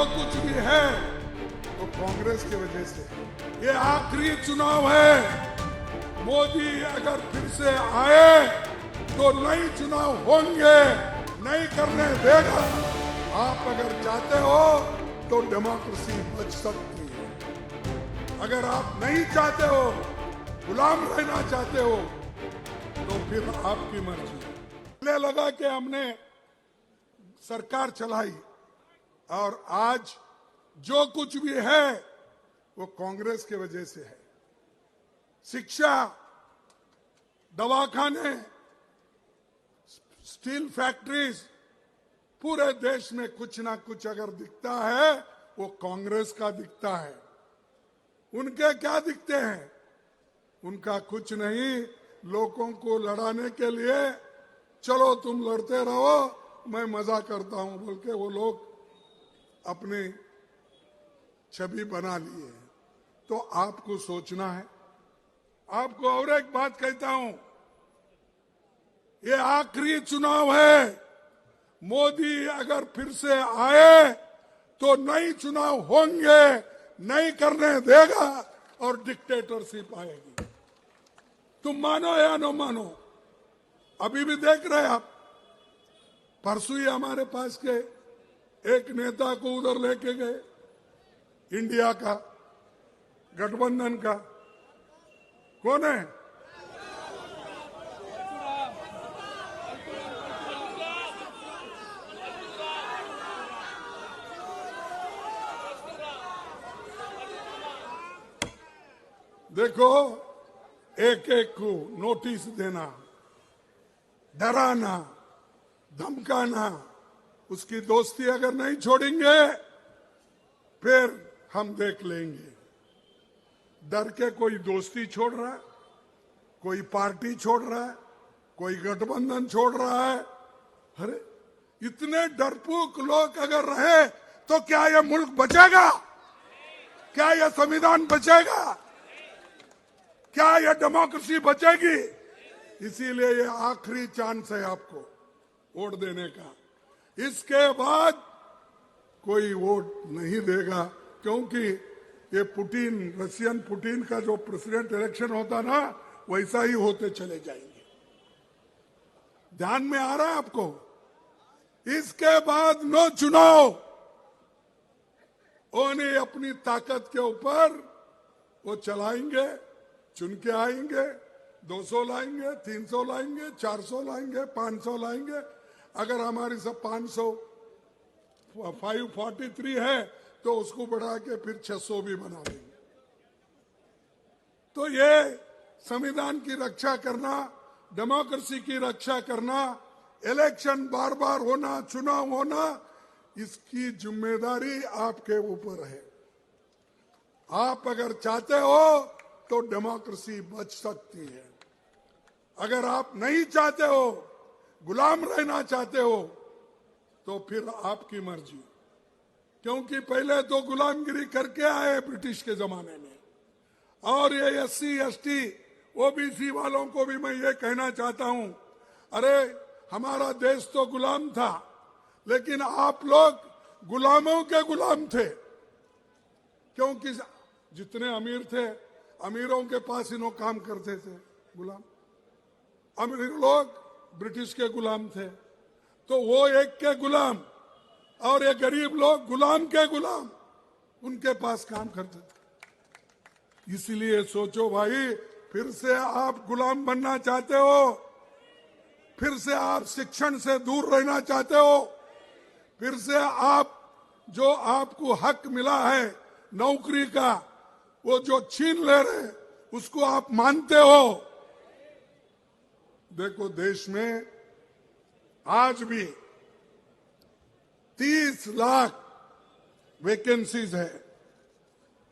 जो कुछ भी है वो कांग्रेस की वजह से। ये आखिरी चुनाव है। मोदी अगर फिर से आए तो नए चुनाव होंगे, नहीं करने देगा। आप अगर चाहते हो तो डेमोक्रेसी बच सकती है। अगर आप नहीं चाहते हो, गुलाम रहना चाहते हो, तो फिर आपकी मर्जी। पहले लगा कि हमने सरकार चलाई और आज जो कुछ भी है वो कांग्रेस की वजह से है। शिक्षा, दवाखाने, स्टील फैक्ट्रीज, पूरे देश में कुछ ना कुछ अगर दिखता है वो कांग्रेस का दिखता है। उनके क्या दिखते हैं? उनका कुछ नहीं। लोगों को लड़ाने के लिए चलो तुम लड़ते रहो, मैं मजा करता हूं बोल के वो लोग अपनी छवि बना लिए हैं। तो आपको सोचना है। आपको और एक बात कहता हूं, ये आखिरी चुनाव है। मोदी अगर फिर से आए तो नए चुनाव होंगे, नहीं करने देगा और डिक्टेटरशिप आएगी। तुम मानो या न मानो, अभी भी देख रहे आप। परसों ही हमारे पास के एक नेता को उधर लेके गए, इंडिया का, गठबंधन का। कौन है? देखो, एक एक को नोटिस देना, डराना, धमकाना, उसकी दोस्ती अगर नहीं छोड़ेंगे फिर हम देख लेंगे। डर के कोई दोस्ती छोड़ रहा है, कोई पार्टी छोड़ रहा है, कोई गठबंधन छोड़ रहा है। अरे इतने डरपोक लोग अगर रहे तो क्या यह मुल्क बचेगा? क्या यह संविधान बचेगा? क्या यह डेमोक्रेसी बचेगी? इसीलिए ये आखिरी चांस है आपको वोट देने का। इसके बाद कोई वोट नहीं देगा, क्योंकि ये पुतिन, रशियन पुतिन का जो प्रेसिडेंट इलेक्शन होता ना, वैसा ही होते चले जाएंगे। ध्यान में आ रहा है आपको? इसके बाद नो चुनाव। उन्हें अपनी ताकत के ऊपर वो चलाएंगे, चुन के आएंगे, 200 लाएंगे, 300 लाएंगे, 400 लाएंगे, 500 लाएंगे। अगर हमारी सब 543 है तो उसको बढ़ा के फिर 600 भी बना देंगे। तो ये संविधान की रक्षा करना, डेमोक्रेसी की रक्षा करना, इलेक्शन बार बार होना, चुनाव होना, इसकी जिम्मेदारी आपके ऊपर है। आप अगर चाहते हो तो डेमोक्रेसी बच सकती है। अगर आप नहीं चाहते हो, गुलाम रहना चाहते हो, तो फिर आपकी मर्जी। क्योंकि पहले तो गुलामगिरी करके आए ब्रिटिश के जमाने में। और ये SC ST OBC वालों को भी मैं ये कहना चाहता हूं, अरे हमारा देश तो गुलाम था, लेकिन आप लोग गुलामों के गुलाम थे। क्योंकि जितने अमीर थे, अमीरों के पास इन्हों काम करते थे गुलाम। अमीर लोग ब्रिटिश के गुलाम थे, तो वो एक के गुलाम, और ये गरीब लोग गुलाम के गुलाम, उनके पास काम करते थे। इसलिए सोचो भाई, फिर से आप गुलाम बनना चाहते हो? फिर से आप शिक्षण से दूर रहना चाहते हो? फिर से आप जो आपको हक मिला है नौकरी का, वो जो छीन ले रहे, उसको आप मानते हो? देखो, देश में आज भी 30 लाख वैकेंसीज है,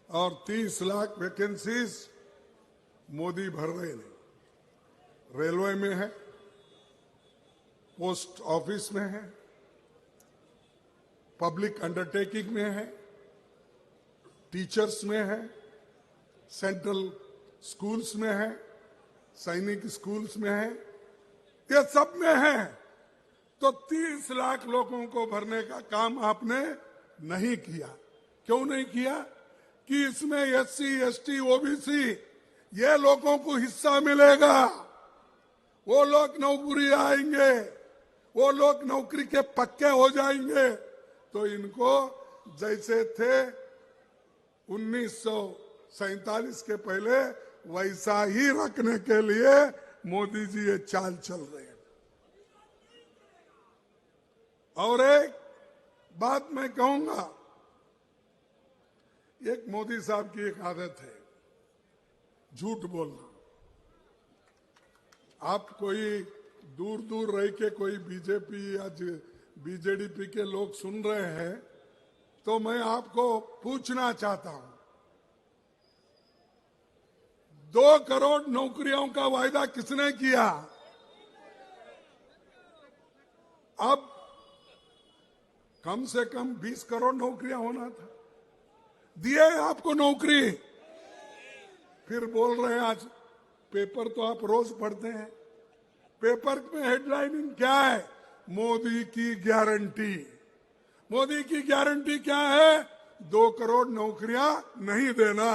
और 30 लाख वैकेंसीज मोदी भर रहे नहीं। रेलवे में है, पोस्ट ऑफिस में है, पब्लिक अंडरटेकिंग में है, टीचर्स में है, सेंट्रल स्कूल्स में है, सैनिक स्कूल्स में है, ये सब में है। तो 30 लाख लोगों को भरने का काम आपने नहीं किया। क्यों नहीं किया? कि इसमें एससी, एसटी, ओबीसी ये लोगों को हिस्सा मिलेगा, वो लोग नौकरी आएंगे, वो लोग नौकरी के पक्के हो जाएंगे। तो इनको जैसे थे 1947 के पहले वैसा ही रखने के लिए मोदी जी ये चाल चल रहे हैं। और एक बात मैं कहूंगा, एक मोदी साहब की एक आदत है झूठ बोलना। आप कोई दूर दूर रह के कोई बीजेपी या बीजेडीपी के लोग सुन रहे हैं तो मैं आपको पूछना चाहता हूं, 2 करोड़ नौकरियों का वायदा किसने किया? अब कम से कम 20 करोड़ नौकरियां होना था, दिए आपको नौकरी। फिर बोल रहे हैं, आज पेपर तो आप रोज पढ़ते हैं, पेपर में हेडलाइनिंग क्या है? मोदी की गारंटी। मोदी की गारंटी क्या है? 2 करोड़ नौकरियां नहीं देना।